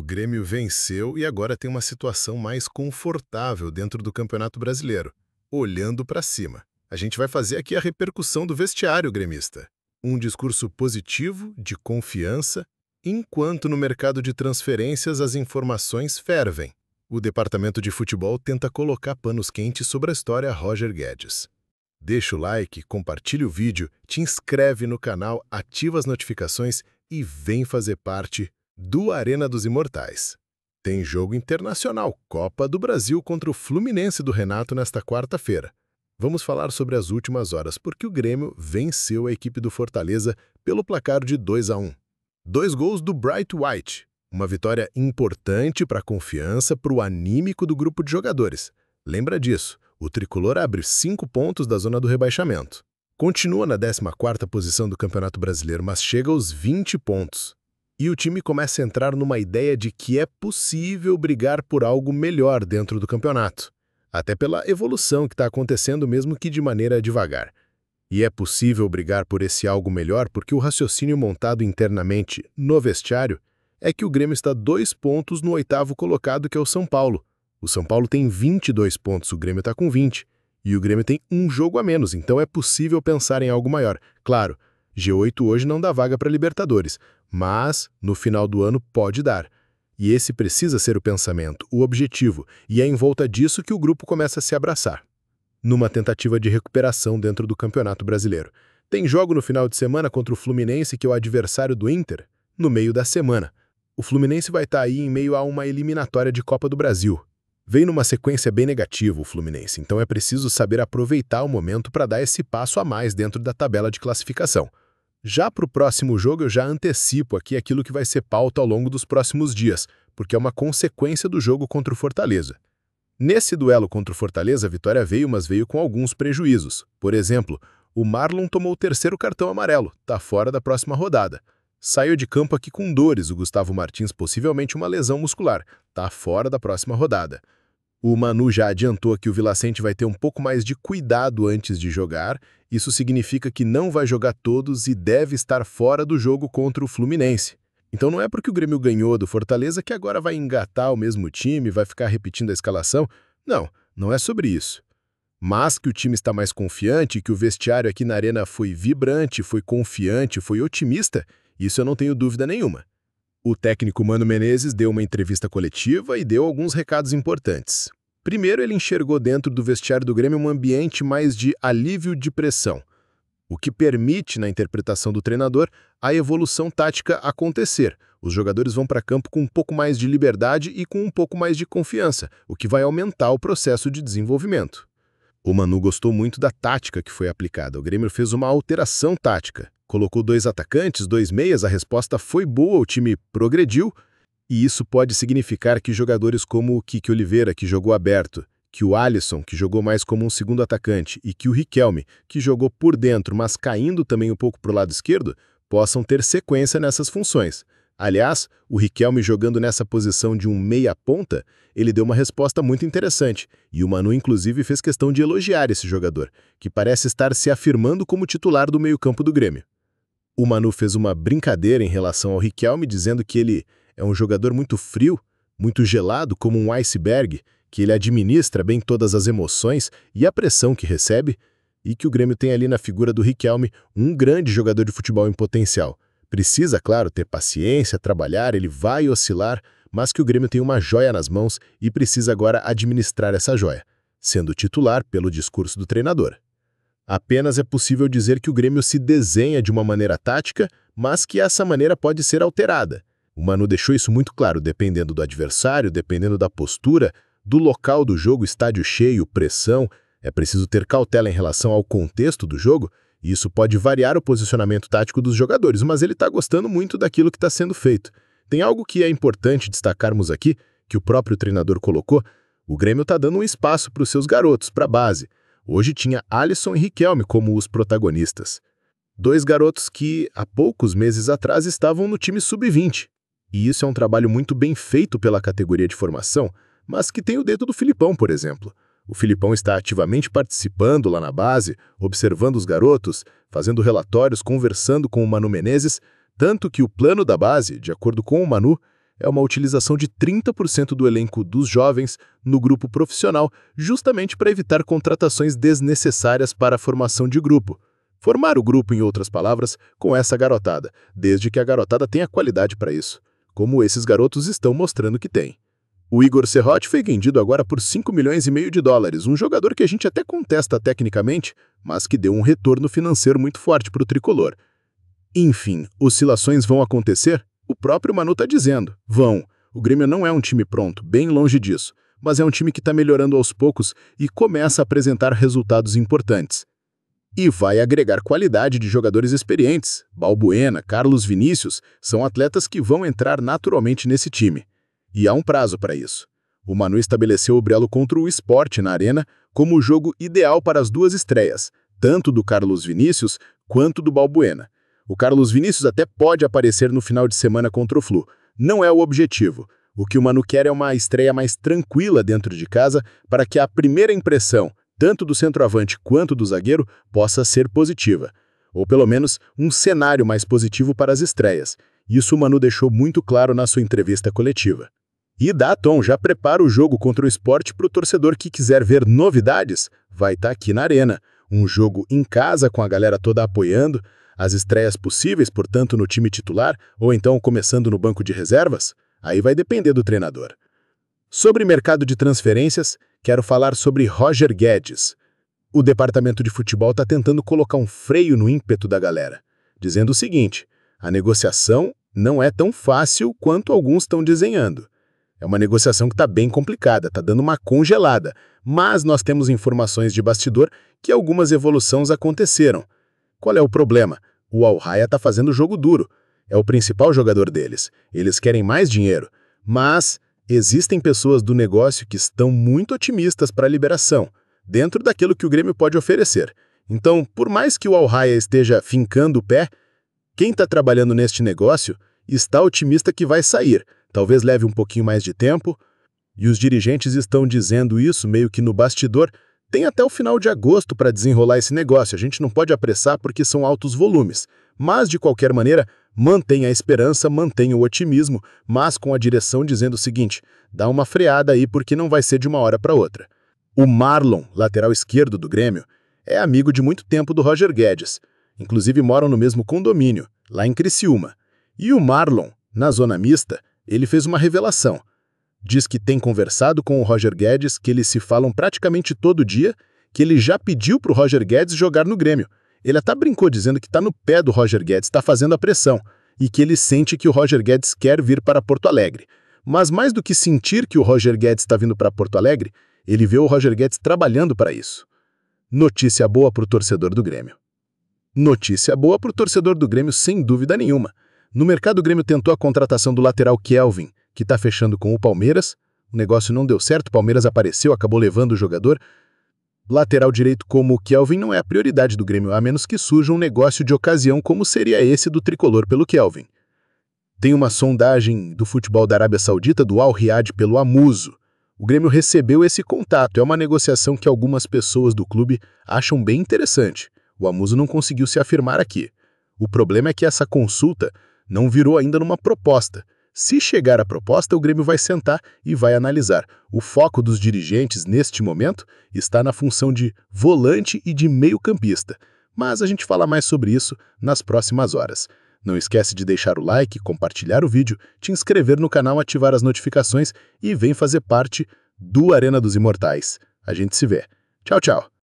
Grêmio venceu e agora tem uma situação mais confortável dentro do Campeonato Brasileiro, olhando para cima. A gente vai fazer aqui a repercussão do vestiário gremista. Um discurso positivo, de confiança, enquanto no mercado de transferências as informações fervem. O departamento de futebol tenta colocar panos quentes sobre a história Roger Guedes. Deixa o like, compartilha o vídeo, te inscreve no canal, ativa as notificações e vem fazer parte do Arena dos Imortais. Tem jogo internacional, Copa do Brasil contra o Fluminense do Renato nesta quarta-feira. Vamos falar sobre as últimas horas, porque o Grêmio venceu a equipe do Fortaleza pelo placar de 2-1. 2 gols do Bright White, uma vitória importante para a confiança, para o anímico do grupo de jogadores. Lembra disso, o tricolor abre 5 pontos da zona do rebaixamento. Continua na 14ª posição do Campeonato Brasileiro, mas chega aos 20 pontos. E o time começa a entrar numa ideia de que é possível brigar por algo melhor dentro do campeonato, até pela evolução que está acontecendo, mesmo que de maneira devagar. E é possível brigar por esse algo melhor porque o raciocínio montado internamente no vestiário é que o Grêmio está 2 pontos no 8º colocado, que é o São Paulo. O São Paulo tem 22 pontos, o Grêmio está com 20. E o Grêmio tem um jogo a menos, então é possível pensar em algo maior. Claro, G8 hoje não dá vaga para Libertadores, mas no final do ano pode dar. E esse precisa ser o pensamento, o objetivo, e é em volta disso que o grupo começa a se abraçar, numa tentativa de recuperação dentro do Campeonato Brasileiro. Tem jogo no final de semana contra o Fluminense, que é o adversário do Inter, no meio da semana. O Fluminense vai estar aí em meio a uma eliminatória de Copa do Brasil. Vem numa sequência bem negativa o Fluminense, então é preciso saber aproveitar o momento para dar esse passo a mais dentro da tabela de classificação. Já para o próximo jogo, eu já antecipo aqui aquilo que vai ser pauta ao longo dos próximos dias, porque é uma consequência do jogo contra o Fortaleza. Nesse duelo contra o Fortaleza, a vitória veio, mas veio com alguns prejuízos. Por exemplo, o Marlon tomou o 3º cartão amarelo, está fora da próxima rodada. Saiu de campo aqui com dores o Gustavo Martins, possivelmente uma lesão muscular, está fora da próxima rodada. O Manu já adiantou que o Vila Sante vai ter um pouco mais de cuidado antes de jogar. Isso significa que não vai jogar todos e deve estar fora do jogo contra o Fluminense. Então não é porque o Grêmio ganhou do Fortaleza que agora vai engatar o mesmo time, vai ficar repetindo a escalação. Não, não é sobre isso. Mas que o time está mais confiante, que o vestiário aqui na Arena foi vibrante, foi confiante, foi otimista, isso eu não tenho dúvida nenhuma. O técnico Mano Menezes deu uma entrevista coletiva e deu alguns recados importantes. Primeiro, ele enxergou dentro do vestiário do Grêmio um ambiente mais de alívio de pressão, o que permite, na interpretação do treinador, a evolução tática acontecer. Os jogadores vão para campo com um pouco mais de liberdade e com um pouco mais de confiança, o que vai aumentar o processo de desenvolvimento. O Manu gostou muito da tática que foi aplicada. O Grêmio fez uma alteração tática. Colocou 2 atacantes, 2 meias, a resposta foi boa, o time progrediu, e isso pode significar que jogadores como o Kiki Oliveira, que jogou aberto, que o Alisson, que jogou mais como um segundo atacante, e que o Riquelme, que jogou por dentro, mas caindo também um pouco para o lado esquerdo, possam ter sequência nessas funções. Aliás, o Riquelme jogando nessa posição de um meia-ponta, ele deu uma resposta muito interessante, e o Manu inclusive fez questão de elogiar esse jogador, que parece estar se afirmando como titular do meio-campo do Grêmio. O Manu fez uma brincadeira em relação ao Riquelme, dizendo que ele é um jogador muito frio, muito gelado, como um iceberg, que ele administra bem todas as emoções e a pressão que recebe, e que o Grêmio tem ali na figura do Riquelme um grande jogador de futebol em potencial. Precisa, claro, ter paciência, trabalhar, ele vai oscilar, mas que o Grêmio tem uma joia nas mãos e precisa agora administrar essa joia, sendo titular pelo discurso do treinador. Apenas é possível dizer que o Grêmio se desenha de uma maneira tática, mas que essa maneira pode ser alterada. O Manu deixou isso muito claro, dependendo do adversário, dependendo da postura, do local do jogo, estádio cheio, pressão. É preciso ter cautela em relação ao contexto do jogo, e isso pode variar o posicionamento tático dos jogadores, mas ele está gostando muito daquilo que está sendo feito. Tem algo que é importante destacarmos aqui, que o próprio treinador colocou: o Grêmio está dando um espaço para os seus garotos, para a base. Hoje tinha Alisson e Riquelme como os protagonistas. 2 garotos que, há poucos meses atrás, estavam no time sub-20. E isso é um trabalho muito bem feito pela categoria de formação, mas que tem o dedo do Filipão, por exemplo. O Filipão está ativamente participando lá na base, observando os garotos, fazendo relatórios, conversando com o Mano Menezes, tanto que o plano da base, de acordo com o Manu, é uma utilização de 30% do elenco dos jovens no grupo profissional, justamente para evitar contratações desnecessárias para a formação de grupo. Formar o grupo, em outras palavras, com essa garotada, desde que a garotada tenha qualidade para isso, como esses garotos estão mostrando que tem. O Igor Serrote foi vendido agora por 5,5 milhões de dólares, um jogador que a gente até contesta tecnicamente, mas que deu um retorno financeiro muito forte para o tricolor. Enfim, oscilações vão acontecer? O próprio Manu está dizendo, vão. O Grêmio não é um time pronto, bem longe disso, mas é um time que está melhorando aos poucos e começa a apresentar resultados importantes. E vai agregar qualidade de jogadores experientes. Balbuena, Carlos Vinícius são atletas que vão entrar naturalmente nesse time. E há um prazo para isso. O Manu estabeleceu o duelo contra o Sport na Arena como o jogo ideal para as duas estreias, tanto do Carlos Vinícius quanto do Balbuena. O Carlos Vinícius até pode aparecer no final de semana contra o Flu. Não é o objetivo. O que o Manu quer é uma estreia mais tranquila dentro de casa para que a primeira impressão, tanto do centroavante quanto do zagueiro, possa ser positiva. Ou pelo menos um cenário mais positivo para as estreias. Isso o Manu deixou muito claro na sua entrevista coletiva. E dá tom, já prepara o jogo contra o Sport para o torcedor que quiser ver novidades, vai estar aqui na Arena. Um jogo em casa com a galera toda apoiando, as estreias possíveis, portanto, no time titular, ou então começando no banco de reservas, aí vai depender do treinador. Sobre mercado de transferências, quero falar sobre Roger Guedes. O departamento de futebol está tentando colocar um freio no ímpeto da galera, dizendo o seguinte, a negociação não é tão fácil quanto alguns estão desenhando. É uma negociação que está bem complicada, está dando uma congelada, mas nós temos informações de bastidor que algumas evoluções aconteceram. Qual é o problema? O Al Raya está fazendo jogo duro. É o principal jogador deles. Eles querem mais dinheiro. Mas existem pessoas do negócio que estão muito otimistas para a liberação, dentro daquilo que o Grêmio pode oferecer. Então, por mais que o Al Raya esteja fincando o pé, quem está trabalhando neste negócio está otimista que vai sair. Talvez leve um pouquinho mais de tempo. E os dirigentes estão dizendo isso meio que no bastidor. Tem até o final de agosto para desenrolar esse negócio, a gente não pode apressar porque são altos volumes. Mas, de qualquer maneira, mantenha a esperança, mantenha o otimismo, mas com a direção dizendo o seguinte, dá uma freada aí porque não vai ser de uma hora para outra. O Marlon, lateral esquerdo do Grêmio, é amigo de muito tempo do Roger Guedes. Inclusive moram no mesmo condomínio, lá em Criciúma. E o Marlon, na zona mista, ele fez uma revelação. Diz que tem conversado com o Roger Guedes, que eles se falam praticamente todo dia, que ele já pediu para o Roger Guedes jogar no Grêmio. Ele até brincou dizendo que está no pé do Roger Guedes, está fazendo a pressão, e que ele sente que o Roger Guedes quer vir para Porto Alegre. Mas mais do que sentir que o Roger Guedes está vindo para Porto Alegre, ele vê o Roger Guedes trabalhando para isso. Notícia boa para o torcedor do Grêmio. Notícia boa para o torcedor do Grêmio, sem dúvida nenhuma. No mercado, o Grêmio tentou a contratação do lateral Kelvin, que está fechando com o Palmeiras. O negócio não deu certo, o Palmeiras apareceu, acabou levando o jogador. Lateral direito como o Kelvin não é a prioridade do Grêmio, a menos que surja um negócio de ocasião como seria esse do tricolor pelo Kelvin. Tem uma sondagem do futebol da Arábia Saudita, do Al Riyad, pelo Amuso. O Grêmio recebeu esse contato, é uma negociação que algumas pessoas do clube acham bem interessante. O Amuso não conseguiu se afirmar aqui. O problema é que essa consulta não virou ainda numa proposta. Se chegar a proposta, o Grêmio vai sentar e vai analisar. O foco dos dirigentes, neste momento, está na função de volante e de meio-campista. Mas a gente fala mais sobre isso nas próximas horas. Não esquece de deixar o like, compartilhar o vídeo, te inscrever no canal, ativar as notificações e vem fazer parte do Arena dos Imortais. A gente se vê. Tchau, tchau!